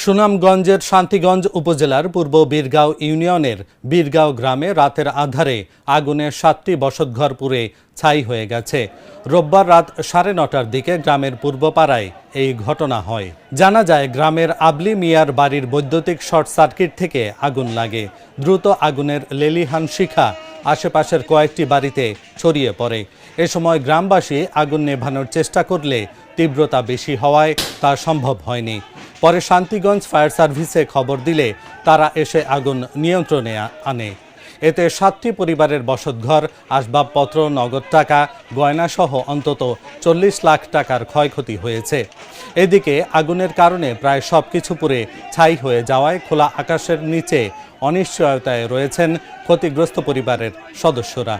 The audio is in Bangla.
সুনামগঞ্জের শান্তিগঞ্জ উপজেলার পূর্ব বীরগাঁও ইউনিয়নের বীরগাঁও গ্রামে রাতের আঁধারে আগুনে 7টি বসতঘর পুড়ে ছাই হয়ে গেছে। রোববার রাত 9:30টার দিকে গ্রামের পূর্বপাড়ায় এই ঘটনা হয়। জানা যায়, গ্রামের আবলি মিয়ার বাড়ির বৈদ্যুতিক শর্ট সার্কিট থেকে আগুন লাগে। দ্রুত আগুনের লেলিহান শিখা আশেপাশের কয়েকটি বাড়িতে ছড়িয়ে পড়ে। এ সময় গ্রামবাসী আগুন নেভানোর চেষ্টা করলে তীব্রতা বেশি হওয়ায় তা সম্ভব হয়নি। পরে শান্তিগঞ্জ ফায়ার সার্ভিসে খবর দিলে তারা এসে আগুন নিয়ন্ত্রণে আনে। এতে 7টি পরিবারের বসতঘর, আসবাবপত্র, নগদ টাকা, গয়নাসহ অন্তত 40 লাখ টাকার ক্ষয়ক্ষতি হয়েছে। এদিকে আগুনের কারণে প্রায় সবকিছু পুড়ে ছাই হয়ে যাওয়ায় খোলা আকাশের নিচে অনিশ্চয়তায় রয়েছেন ক্ষতিগ্রস্ত পরিবারের সদস্যরা।